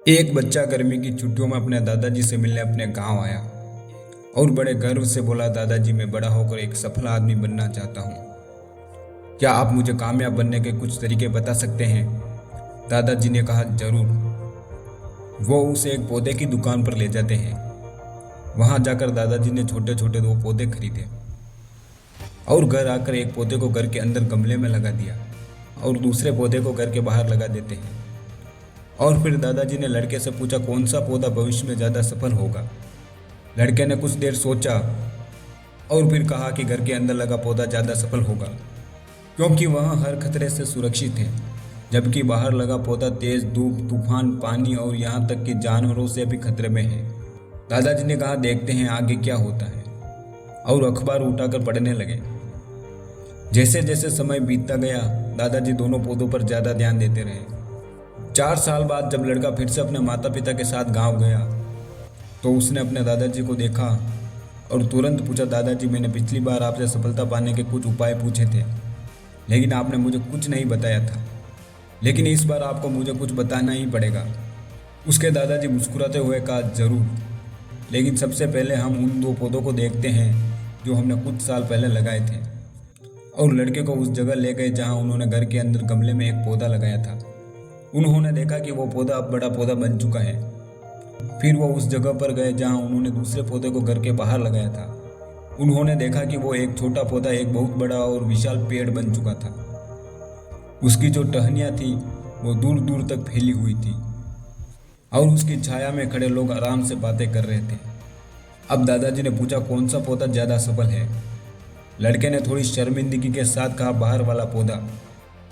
एक बच्चा गर्मी की छुट्टियों में अपने दादाजी से मिलने अपने गांव आया और बड़े गर्व से बोला, दादाजी मैं बड़ा होकर एक सफल आदमी बनना चाहता हूँ। क्या आप मुझे कामयाब बनने के कुछ तरीके बता सकते हैं? दादाजी ने कहा, जरूर। वो उसे एक पौधे की दुकान पर ले जाते हैं। वहां जाकर दादाजी ने छोटे छोटे 2 पौधे खरीदे और घर आकर एक पौधे को घर के अंदर गमले में लगा दिया और दूसरे पौधे को घर के बाहर लगा देते हैं। और फिर दादाजी ने लड़के से पूछा, कौन सा पौधा भविष्य में ज़्यादा सफल होगा? लड़के ने कुछ देर सोचा और फिर कहा कि घर के अंदर लगा पौधा ज़्यादा सफल होगा, क्योंकि वह हर खतरे से सुरक्षित है, जबकि बाहर लगा पौधा तेज धूप, तूफान, पानी और यहाँ तक कि जानवरों से भी खतरे में है। दादाजी ने कहा, देखते हैं आगे क्या होता है, और अखबार उठाकर पढ़ने लगे। जैसे जैसे समय बीतता गया, दादाजी दोनों पौधों पर ज़्यादा ध्यान देते रहे। 4 साल बाद जब लड़का फिर से अपने माता पिता के साथ गांव गया तो उसने अपने दादाजी को देखा और तुरंत पूछा, दादाजी मैंने पिछली बार आपसे सफलता पाने के कुछ उपाय पूछे थे, लेकिन आपने मुझे कुछ नहीं बताया था, लेकिन इस बार आपको मुझे कुछ बताना ही पड़ेगा। उसके दादाजी मुस्कुराते हुए कहा, जरूर, लेकिन सबसे पहले हम उन 2 पौधों को देखते हैं जो हमने कुछ साल पहले लगाए थे। और लड़के को उस जगह ले गए जहाँ उन्होंने घर के अंदर गमले में एक पौधा लगाया था। उन्होंने देखा कि वो पौधा अब बड़ा पौधा बन चुका है। फिर वो उस जगह पर गए जहां उन्होंने दूसरे पौधे को घर के बाहर लगाया था। उन्होंने देखा कि वो एक छोटा पौधा एक बहुत बड़ा और विशाल पेड़ बन चुका था। उसकी जो टहनियाँ थी वो दूर दूर तक फैली हुई थी और उसकी छाया में खड़े लोग आराम से बातें कर रहे थे। अब दादाजी ने पूछा, कौन सा पौधा ज़्यादा सफल है? लड़के ने थोड़ी शर्मिंदगी के साथ कहा, बाहर वाला पौधा।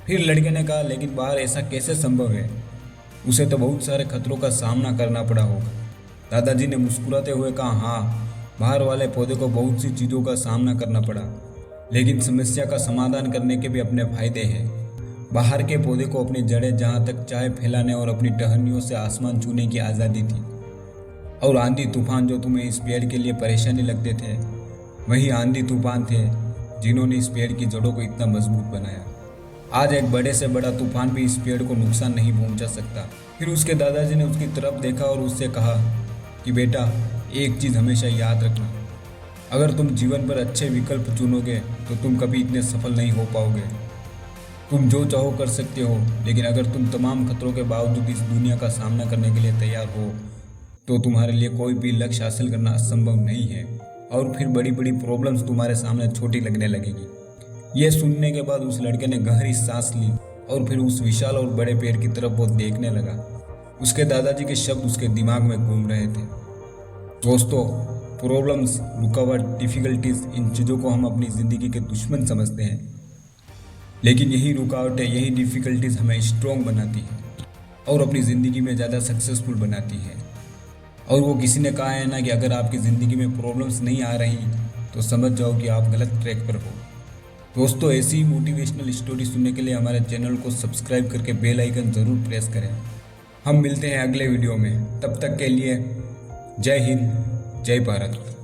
फिर लड़के ने कहा, लेकिन बाहर ऐसा कैसे संभव है? उसे तो बहुत सारे खतरों का सामना करना पड़ा होगा। दादाजी ने मुस्कुराते हुए कहा, हाँ, बाहर वाले पौधे को बहुत सी चीज़ों का सामना करना पड़ा, लेकिन समस्या का समाधान करने के भी अपने फायदे हैं। बाहर के पौधे को अपनी जड़ें जहाँ तक चाहे फैलाने और अपनी टहनियों से आसमान छूने की आज़ादी थी। और आंधी तूफान जो तुम्हें इस पेड़ के लिए परेशानी लगते थे, वही आंधी तूफान थे जिन्होंने इस पेड़ की जड़ों को इतना मजबूत बनाया। आज एक बड़े से बड़ा तूफान भी इस पेड़ को नुकसान नहीं पहुंचा सकता। फिर उसके दादाजी ने उसकी तरफ देखा और उससे कहा कि बेटा, एक चीज़ हमेशा याद रखना, अगर तुम जीवन पर अच्छे विकल्प चुनोगे तो तुम कभी इतने सफल नहीं हो पाओगे। तुम जो चाहो कर सकते हो, लेकिन अगर तुम तमाम खतरों के बावजूद इस दुनिया का सामना करने के लिए तैयार हो तो तुम्हारे लिए कोई भी लक्ष्य हासिल करना असंभव नहीं है और फिर बड़ी बड़ी प्रॉब्लम्स तुम्हारे सामने छोटी लगने लगेगी। यह सुनने के बाद उस लड़के ने गहरी सांस ली और फिर उस विशाल और बड़े पेड़ की तरफ वो देखने लगा। उसके दादाजी के शब्द उसके दिमाग में घूम रहे थे। दोस्तों, प्रॉब्लम्स, रुकावट, डिफ़िकल्टीज, इन चीज़ों को हम अपनी ज़िंदगी के दुश्मन समझते हैं, लेकिन यही रुकावटें, यही डिफ़िकल्टीज हमें स्ट्रॉन्ग बनाती है और अपनी ज़िंदगी में ज़्यादा सक्सेसफुल बनाती है। और वो किसी ने कहा है ना कि अगर आपकी ज़िंदगी में प्रॉब्लम्स नहीं आ रही तो समझ जाओ कि आप गलत ट्रैक पर हो। दोस्तों, ऐसी ही मोटिवेशनल स्टोरी सुनने के लिए हमारे चैनल को सब्सक्राइब करके बेल आइकन ज़रूर प्रेस करें। हम मिलते हैं अगले वीडियो में, तब तक के लिए जय हिंद, जय भारत।